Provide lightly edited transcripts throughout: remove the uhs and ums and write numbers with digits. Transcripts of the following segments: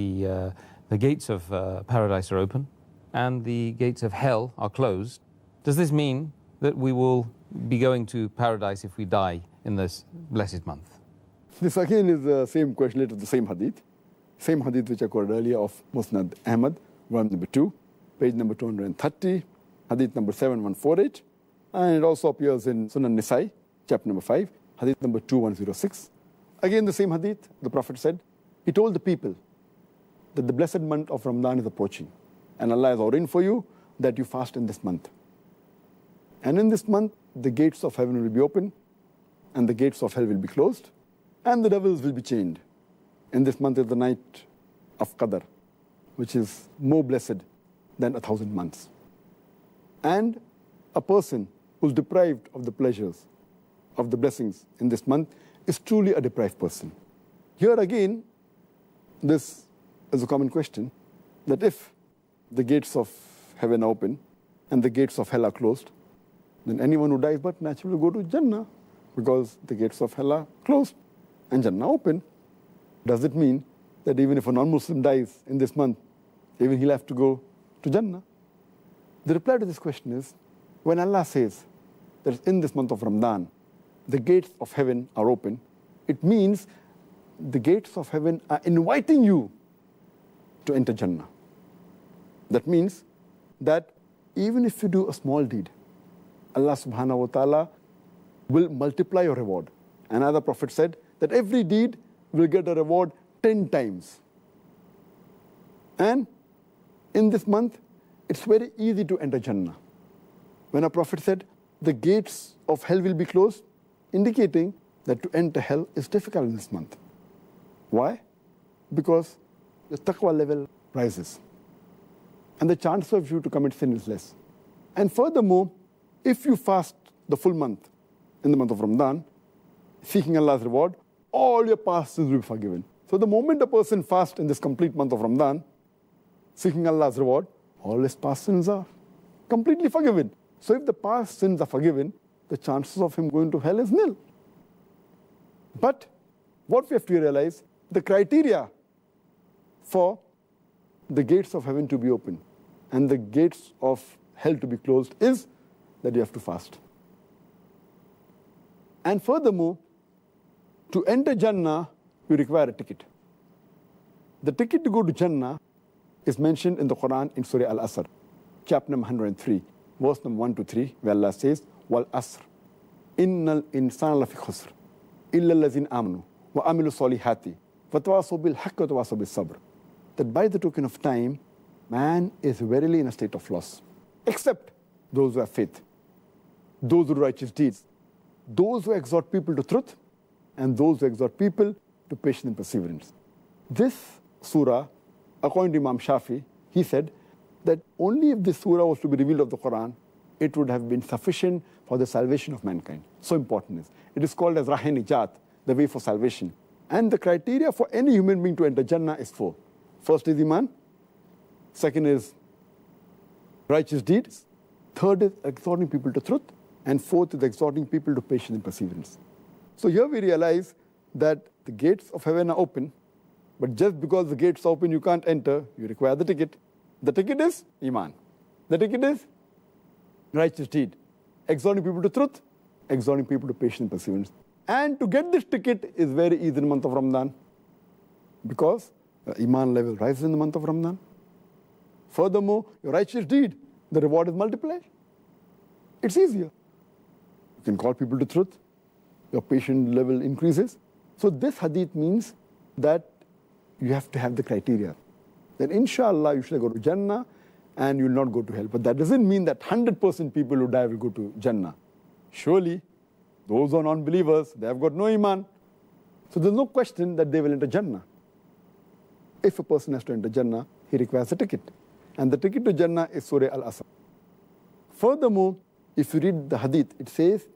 the gates of paradise are open and the gates of hell are closed. Does this mean that we will be going to paradise if we die in this blessed month? This again is the same question related to the same hadith. Same hadith which I quoted earlier of Musnad Ahmad, volume number 2, page number 230, hadith number 7148. And it also appears in Sunan Nisai, chapter number 5, hadith number 2106. Again the same hadith, the Prophet said, he told the people that the blessed month of Ramadan is approaching. And Allah has ordained for you that you fast in this month. And in this month, the gates of heaven will be open, and the gates of hell will be closed, and the devils will be chained. In this month is the night of Qadr, which is more blessed than 1,000 months. And a person who's deprived of the pleasures, of the blessings in this month, is truly a deprived person. Here again, this is a common question, that if the gates of heaven are open and the gates of hell are closed, then anyone who dies but naturally will go to Jannah, because the gates of hell are closed and Jannah open. Does it mean that even if a non-Muslim dies in this month, even he'll have to go to Jannah? The reply to this question is, when Allah says that in this month of Ramadan, the gates of heaven are open, it means the gates of heaven are inviting you to enter Jannah. That means that even if you do a small deed, Allah subhanahu wa ta'ala will multiply your reward. And as the Prophet said, that every deed will get a reward 10 times. And in this month, it's very easy to enter Jannah. When our Prophet said, the gates of hell will be closed, indicating that to enter hell is difficult in this month. Why? Because the taqwa level rises, and the chance of you to commit sin is less. And furthermore, if you fast the full month, in the month of Ramadan, seeking Allah's reward, all your past sins will be forgiven. So the moment a person fasts in this complete month of Ramadan, seeking Allah's reward, all his past sins are completely forgiven. So if the past sins are forgiven, the chances of him going to hell is nil. But what we have to realize, the criteria for the gates of heaven to be open and the gates of hell to be closed is that you have to fast. And furthermore, to enter Jannah, you require a ticket. The ticket to go to Jannah is mentioned in the Quran in Surah Al-Asr, chapter number 103, verse number 1 to 3, where Allah says, Wal Asr, Innal insana lafi khusr, illa allazina amanu, wa amilu salihati, wa tawasaw bil haqqi wa tawasaw bis sabr. That by the token of time, man is verily in a state of loss, except those who have faith, those who do righteous deeds, those who exhort people to truth, and those who exhort people to patience and perseverance. This surah, according to Imam Shafi, he said that only if this surah was to be revealed of the Quran, it would have been sufficient for the salvation of mankind. So important is. It is called as Rahe-Nijat, the way for salvation. And the criteria for any human being to enter Jannah is 4. First is Iman. Second is righteous deeds. Third is exhorting people to truth. And fourth is exhorting people to patience and perseverance. So here we realize that the gates of heaven are open, but just because the gates are open, you can't enter, you require the ticket. The ticket is Iman. The ticket is righteous deed. Exhorting people to truth, exhorting people to patience and perseverance. And to get this ticket is very easy in the month of Ramadan, because the Iman level rises in the month of Ramadan. Furthermore, your righteous deed, the reward is multiplied. It's easier. You can call people to truth. Your patient level increases. So this hadith means that you have to have the criteria. Then inshallah you shall go to Jannah and you will not go to hell. But that doesn't mean that 100% people who die will go to Jannah. Surely, those who are non-believers, they have got no Iman. So there's no question that they will enter Jannah. If a person has to enter Jannah, he requires a ticket. And the ticket to Jannah is Surah Al-Asr. Furthermore, if you read the hadith, it says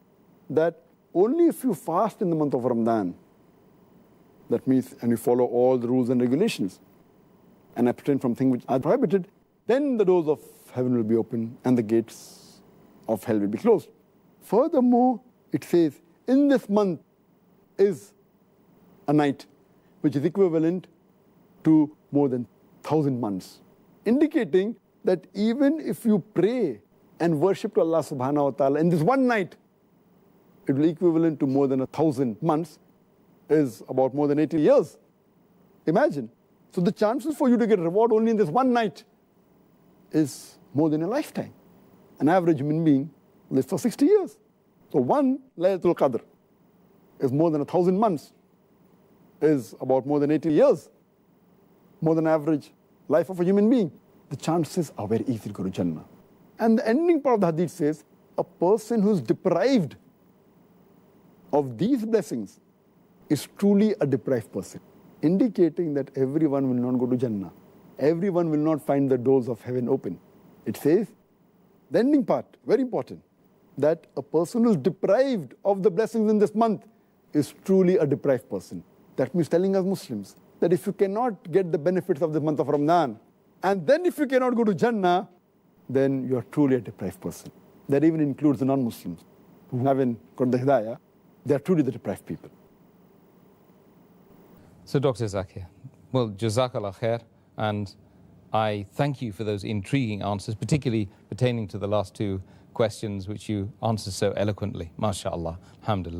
that only if you fast in the month of Ramadan, that means, and you follow all the rules and regulations, and abstain from things which are prohibited, then the doors of heaven will be open and the gates of hell will be closed. Furthermore, it says, in this month is a night which is equivalent to more than 1,000 months, indicating that even if you pray and worship to Allah subhanahu wa ta'ala in this one night, it will be equivalent to more than 1,000 months, is about more than 80 years. Imagine. So the chances for you to get reward only in this one night is more than a lifetime. An average human being lives for 60 years. So one Laylatul Qadr is more than 1,000 months, is about more than 80 years, more than average life of a human being. The chances are very easy to go to Jannah. And the ending part of the hadith says, a person who's deprived of these blessings is truly a deprived person, indicating that everyone will not go to Jannah. Everyone will not find the doors of heaven open. It says, the ending part, very important, that a person who's deprived of the blessings in this month is truly a deprived person. That means telling us Muslims that if you cannot get the benefits of the month of Ramadan, and then if you cannot go to Jannah, then you are truly a deprived person. That even includes the non-Muslims who haven't got the Hidayah. They are truly the deprived people. So Dr. Zakir, well, Jazakallah khair, and I thank you for those intriguing answers, particularly pertaining to the last two questions which you answered so eloquently. MashaAllah, alhamdulillah.